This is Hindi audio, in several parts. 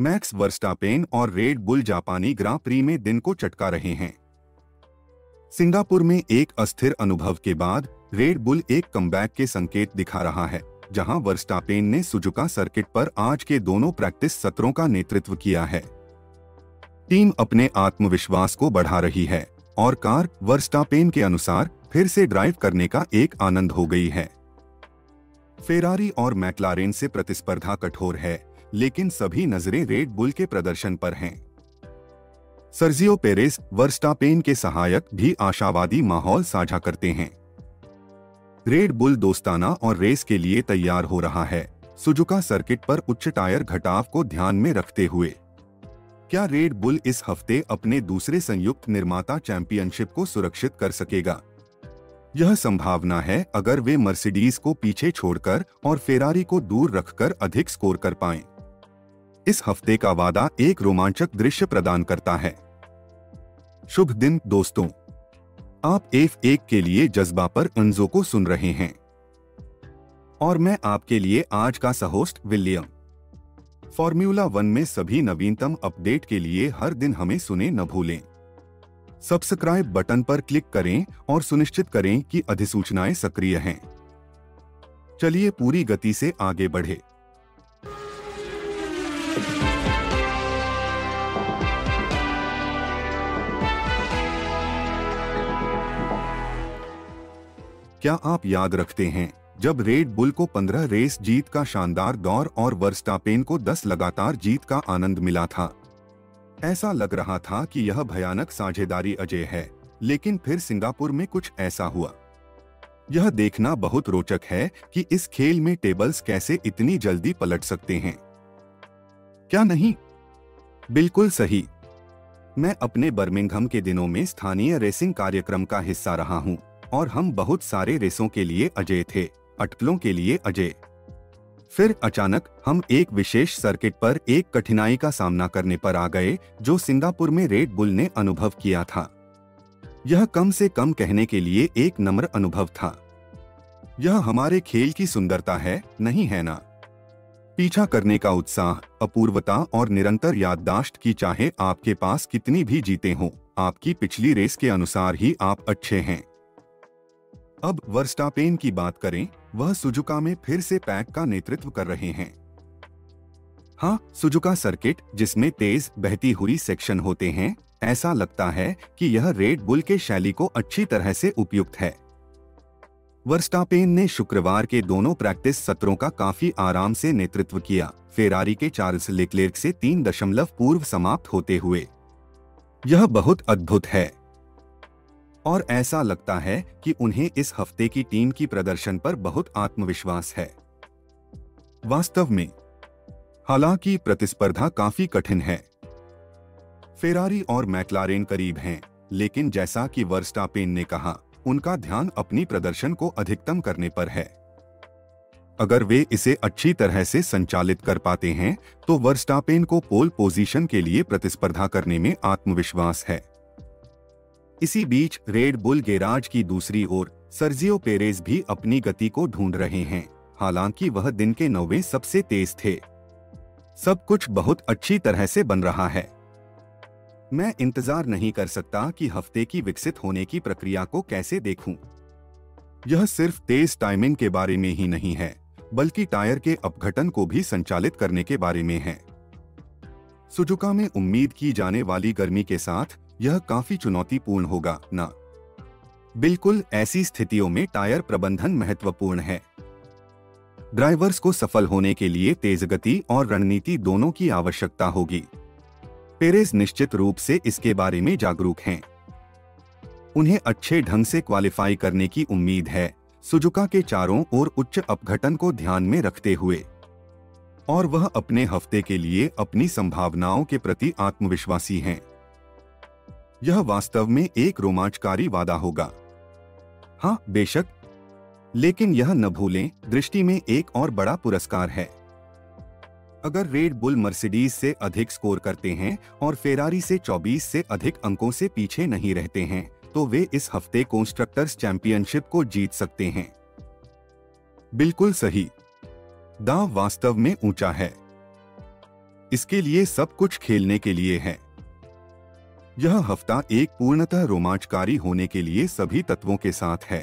मैक्स वर्स्टापेन और रेड बुल जापानी ग्रां प्री में दिन को चटका रहे हैं। सिंगापुर में एक अस्थिर अनुभव के बाद रेड बुल एक कमबैक के संकेत दिखा रहा है, जहां वर्स्टापेन ने सुजुका सर्किट पर आज के दोनों प्रैक्टिस सत्रों का नेतृत्व किया है। टीम अपने आत्मविश्वास को बढ़ा रही है और कार वर्स्टापेन के अनुसार फिर से ड्राइव करने का एक आनंद हो गई है। फेरारी और मैक्लारेन से प्रतिस्पर्धा कठोर है, लेकिन सभी नजरें रेड बुल के प्रदर्शन पर हैं। सर्जियो पेरेज वर्स्टापेन के सहायक भी आशावादी माहौल साझा करते हैं। रेड बुल दोस्ताना और रेस के लिए तैयार हो रहा है, सुजुका सर्किट पर उच्च टायर घटाव को ध्यान में रखते हुए। क्या रेड बुल इस हफ्ते अपने दूसरे संयुक्त निर्माता चैंपियनशिप को सुरक्षित कर सकेगा? यह संभावना है अगर वे मर्सिडीज को पीछे छोड़कर और फेरारी को दूर रखकर अधिक स्कोर कर पाएं। इस हफ्ते का वादा एक रोमांचक दृश्य प्रदान करता है। शुभ दिन दोस्तों, आप F1 के लिए जज्बा पर अंजो को सुन रहे हैं और मैं आपके लिए आज का सहोस्ट विलियम। फॉर्मूला 1 में सभी नवीनतम अपडेट के लिए हर दिन हमें सुने न भूलें। सब्सक्राइब बटन पर क्लिक करें और सुनिश्चित करें कि अधिसूचनाएं सक्रिय हैं। चलिए पूरी गति से आगे बढ़े। क्या आप याद रखते हैं जब रेड बुल को 15 रेस जीत का शानदार दौर और वर्स्टापेन को 10 लगातार जीत का आनंद मिला था? ऐसा लग रहा था कि यह भयानक साझेदारी अजय है, लेकिन फिर सिंगापुर में कुछ ऐसा हुआ। यह देखना बहुत रोचक है कि इस खेल में टेबल्स कैसे इतनी जल्दी पलट सकते हैं। क्या नहीं? बिल्कुल सही। मैं अपने बर्मिंघम के दिनों में स्थानीय रेसिंग कार्यक्रम का हिस्सा रहा हूं और हम बहुत सारे रेसों के लिए अजय थे, अटकलों के लिए अजय। फिर अचानक हम एक विशेष सर्किट पर एक कठिनाई का सामना करने पर आ गए जो सिंगापुर में रेड बुल ने अनुभव किया था। यह कम से कम कहने के लिए एक नम्र अनुभव था। यह हमारे खेल की सुंदरता है, नहीं है ना? पीछा करने का उत्साह, अपूर्वता और निरंतर याददाश्त की चाहे आपके पास कितनी भी जीतें हों, आपकी पिछली रेस के अनुसार ही आप अच्छे हैं। अब वर्स्टापेन की बात करें, वह सुजुका में फिर से पैक का नेतृत्व कर रहे हैं। हाँ, सुजुका सर्किट जिसमें तेज बहती हुई सेक्शन होते हैं, ऐसा लगता है कि यह रेड बुल के शैली को अच्छी तरह से उपयुक्त है। वर्स्टापेन ने शुक्रवार के दोनों प्रैक्टिस सत्रों का काफी आराम से नेतृत्व किया, फेरारी के चार्ल्स लेक्लेर्क से 3 दशमलव पूर्व समाप्त होते हुए। यह बहुत अद्भुत है और ऐसा लगता है कि उन्हें इस हफ्ते की टीम की प्रदर्शन पर बहुत आत्मविश्वास है। वास्तव में, हालांकि प्रतिस्पर्धा काफी कठिन है। फेरारी और मैक्लारेन करीब हैं, लेकिन जैसा कि वर्स्टापेन ने कहा, उनका ध्यान अपनी प्रदर्शन को अधिकतम करने पर है। अगर वे इसे अच्छी तरह से संचालित कर पाते हैं, तो वर्स्टापेन को पोल पोजीशन के लिए प्रतिस्पर्धा करने में आत्मविश्वास है। इसी बीच रेड बुल गैराज की दूसरी ओर सर्जियो पेरेज भी अपनी गति को ढूंढ रहे हैं, हालांकि वह दिन के 9वें सबसे तेज थे। सब कुछ बहुत अच्छी तरह से बन रहा है। मैं इंतजार नहीं कर सकता कि हफ्ते की विकसित होने की प्रक्रिया को कैसे देखूं। यह सिर्फ तेज टाइमिंग के बारे में ही नहीं है, बल्कि टायर के अपघटन को भी संचालित करने के बारे में है। सुजुका में उम्मीद की जाने वाली गर्मी के साथ यह काफी चुनौतीपूर्ण होगा ना? बिल्कुल, ऐसी स्थितियों में टायर प्रबंधन महत्वपूर्ण है। ड्राइवर्स को सफल होने के लिए तेज गति और रणनीति दोनों की आवश्यकता होगी। पेरेज निश्चित रूप से इसके बारे में जागरूक हैं। उन्हें अच्छे ढंग से क्वालिफाई करने की उम्मीद है, सुजुका के चारों ओर उच्च अपघटन को ध्यान में रखते हुए, और वह अपने हफ्ते के लिए अपनी संभावनाओं के प्रति आत्मविश्वासी हैं। यह वास्तव में एक रोमांचकारी वादा होगा। हाँ बेशक, लेकिन यह न भूलें, दृष्टि में एक और बड़ा पुरस्कार है। अगर रेड बुल मर्सिडीज से अधिक स्कोर करते हैं और फेरारी से 24 से अधिक अंकों से पीछे नहीं रहते हैं, तो वे इस हफ्ते कंस्ट्रक्टर्स चैंपियनशिप को जीत सकते हैं। बिल्कुल सही। दांव वास्तव में ऊंचा है। इसके लिए सब कुछ खेलने के लिए है। यह हफ्ता एक पूर्णतः रोमांचकारी होने के लिए सभी तत्वों के साथ है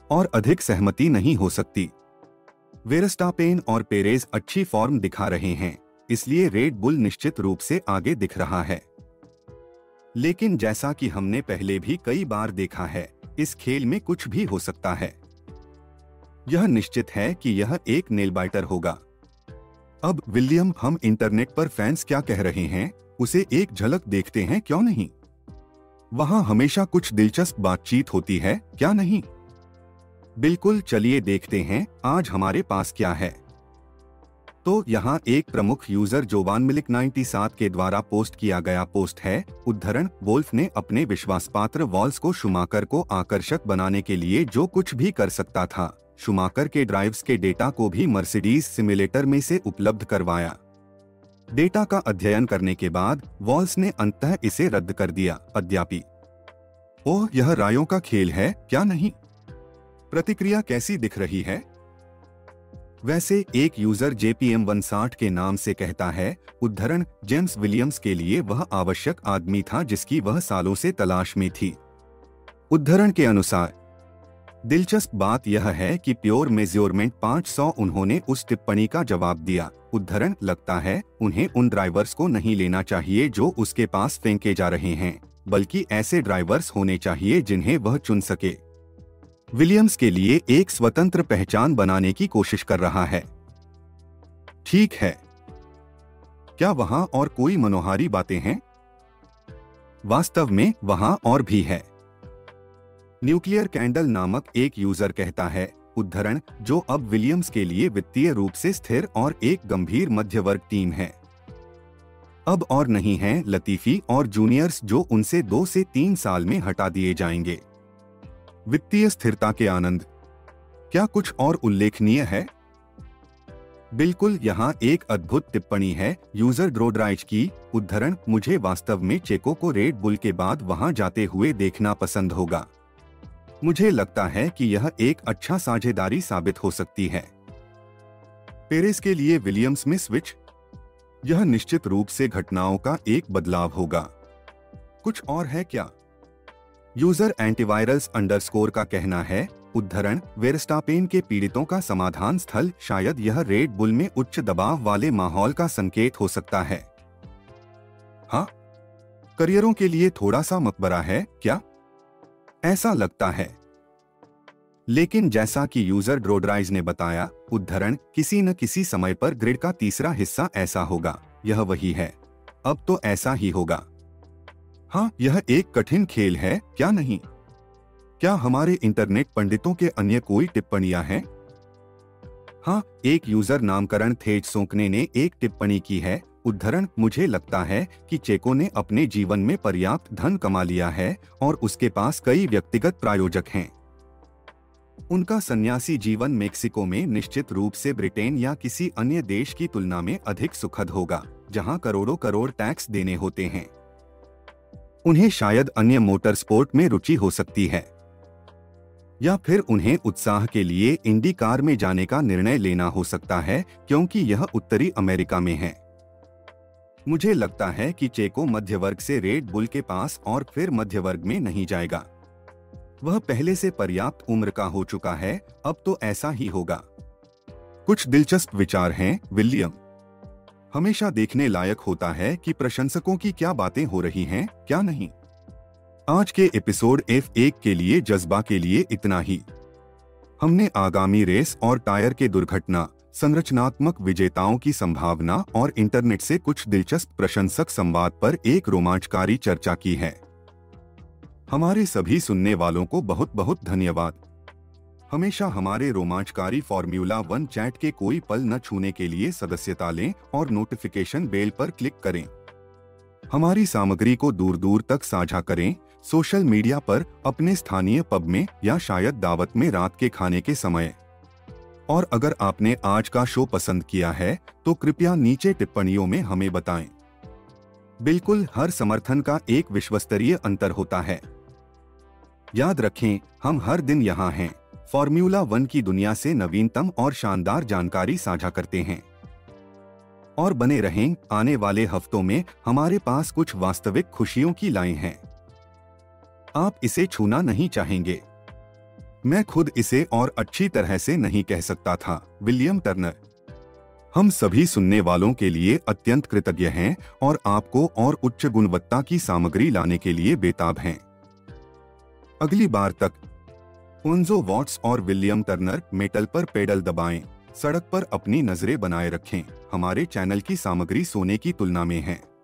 और अधिक सहमति नहीं हो सकती। वेरस्टापेन और पेरेज अच्छी फॉर्म दिखा रहे हैं, इसलिए रेड बुल निश्चित रूप से आगे दिख रहा है। लेकिन जैसा कि हमने पहले भी कई बार देखा है, इस खेल में कुछ भी हो सकता है। यह निश्चित है कि यह एक नेल बाइटर होगा। अब विलियम, हम इंटरनेट पर फैंस क्या कह रहे हैं उसे एक झलक देखते हैं, क्यों नहीं? वहां हमेशा कुछ दिलचस्प बातचीत होती है, क्या नहीं? बिल्कुल, चलिए देखते हैं आज हमारे पास क्या है। तो यहाँ एक प्रमुख यूजर जोवान मिलिक 97 के द्वारा पोस्ट किया गया पोस्ट है। उद्धरण, वोल्फ ने अपने विश्वासपात्र वॉल्स को शूमाकर को आकर्षक बनाने के लिए जो कुछ भी कर सकता था, शूमाकर के ड्राइव्स के डेटा को भी मर्सिडीज सिमुलेटर में से उपलब्ध करवाया। डेटा का अध्ययन करने के बाद वॉल्स ने अंततः इसे रद्द कर दिया। अद्यापि ओह, यह रायों का खेल है, क्या नहीं? प्रतिक्रिया कैसी दिख रही है? वैसे एक यूजर JPM 160 के नाम से कहता है, उद्धरण, जेम्स विलियम्स के लिए वह आवश्यक आदमी था जिसकी वह सालों से तलाश में थी। उद्धरण के अनुसार दिलचस्प बात यह है कि प्योर मेजरमेंट 500 उन्होंने उस टिप्पणी का जवाब दिया। उद्धरण, लगता है उन्हें उन ड्राइवर्स को नहीं लेना चाहिए जो उसके पास फेंके जा रहे हैं, बल्कि ऐसे ड्राइवर्स होने चाहिए जिन्हें वह चुन सके। विलियम्स के लिए एक स्वतंत्र पहचान बनाने की कोशिश कर रहा है। ठीक है, क्या वहां और कोई मनोहारी बातें हैं? वास्तव में वहां और भी है। न्यूक्लियर कैंडल नामक एक यूजर कहता है, उद्धरण, जो अब विलियम्स के लिए वित्तीय रूप से स्थिर और एक गंभीर मध्यवर्ग टीम है। अब और नहीं हैं लतीफी और जूनियर्स जो उनसे 2 से 3 साल में हटा दिए जाएंगे। वित्तीय स्थिरता के आनंद, क्या कुछ और उल्लेखनीय है? बिल्कुल, यहाँ एक अद्भुत टिप्पणी है यूजर ड्रोड्राइच की। उद्धरण, मुझे वास्तव में चेको को रेड बुल के बाद वहां जाते हुए देखना पसंद होगा। मुझे लगता है कि यह एक अच्छा साझेदारी साबित हो सकती है। पेरेस के लिए विलियम्स में स्विच, यह निश्चित रूप से घटनाओं का एक बदलाव होगा। कुछ और है क्या? यूजर एंटीवायरस अंडरस्कोर का कहना है, उद्धरण, वेरस्टापेन के पीड़ितों का समाधान स्थल, शायद यह रेड बुल में उच्च दबाव वाले माहौल का संकेत हो सकता है। हाँ, करियरों के लिए थोड़ा सा मकबरा है क्या? ऐसा लगता है। लेकिन जैसा कि यूजर ड्रोड्राइज ने बताया, उद्धरण, किसी न किसी समय पर ग्रिड का तीसरा हिस्सा ऐसा होगा। यह वही है, अब तो ऐसा ही होगा। हाँ, यह एक कठिन खेल है, क्या नहीं? क्या हमारे इंटरनेट पंडितों के अन्य कोई टिप्पणियां हैं? हाँ, एक यूजर नामकरण थेज सोंकने ने एक टिप्पणी की है, उद्धरण, मुझे लगता है कि चेको ने अपने जीवन में पर्याप्त धन कमा लिया है और उसके पास कई व्यक्तिगत प्रायोजक हैं। उनका सन्यासी जीवन मेक्सिको में निश्चित रूप से ब्रिटेन या किसी अन्य देश की तुलना में अधिक सुखद होगा, जहां करोड़ों करोड़ टैक्स देने होते हैं। उन्हें शायद अन्य मोटर स्पोर्ट में रुचि हो सकती है, या फिर उन्हें उत्साह के लिए इंडी कार में जाने का निर्णय लेना हो सकता है, क्योंकि यह उत्तरी अमेरिका में है। मुझे लगता है कि चेको मध्यवर्ग से रेड बुल के पास और फिर मध्यवर्ग में नहीं जाएगा। वह पहले से पर्याप्त उम्र का हो चुका है, अब तो ऐसा ही होगा। कुछ दिलचस्प विचार हैं, विलियम। हमेशा देखने लायक होता है कि प्रशंसकों की क्या बातें हो रही हैं, क्या नहीं? आज के एपिसोड F1 के लिए जज्बा के लिए इतना ही। हमने आगामी रेस और टायर के दुर्घटना, संरचनात्मक विजेताओं की संभावना और इंटरनेट से कुछ दिलचस्प प्रशंसक संवाद पर एक रोमांचकारी चर्चा की है। हमारे सभी सुनने वालों को बहुत बहुत धन्यवाद। हमेशा हमारे रोमांचकारी फॉर्मूला 1 चैट के कोई पल न छूने के लिए सदस्यता लें और नोटिफिकेशन बेल पर क्लिक करें। हमारी सामग्री को दूर दूर तक साझा करें, सोशल मीडिया पर, अपने स्थानीय पब में या शायद दावत में रात के खाने के समय। और अगर आपने आज का शो पसंद किया है तो कृपया नीचे टिप्पणियों में हमें बताएं। बिल्कुल, हर समर्थन का एक विश्वस्तरीय अंतर होता है। याद रखें, हम हर दिन यहाँ हैं, फॉर्मूला 1 की दुनिया से नवीनतम और शानदार जानकारी साझा करते हैं। और बने रहें। आने वाले हफ्तों में हमारे पास कुछ वास्तविक खुशियों की लाइन हैं। आप इसे छूना नहीं चाहेंगे। मैं खुद इसे और अच्छी तरह से नहीं कह सकता था। William Turner. हम सभी सुनने वालों के लिए अत्यंत कृतज्ञ हैं और आपको और उच्च गुणवत्ता की सामग्री लाने के लिए बेताब हैं। अगली बार तक उन्जो वॉट्स और विलियम टर्नर मेटल पर पेडल दबाएं। सड़क पर अपनी नजरें बनाए रखें। हमारे चैनल की सामग्री सोने की तुलना में है।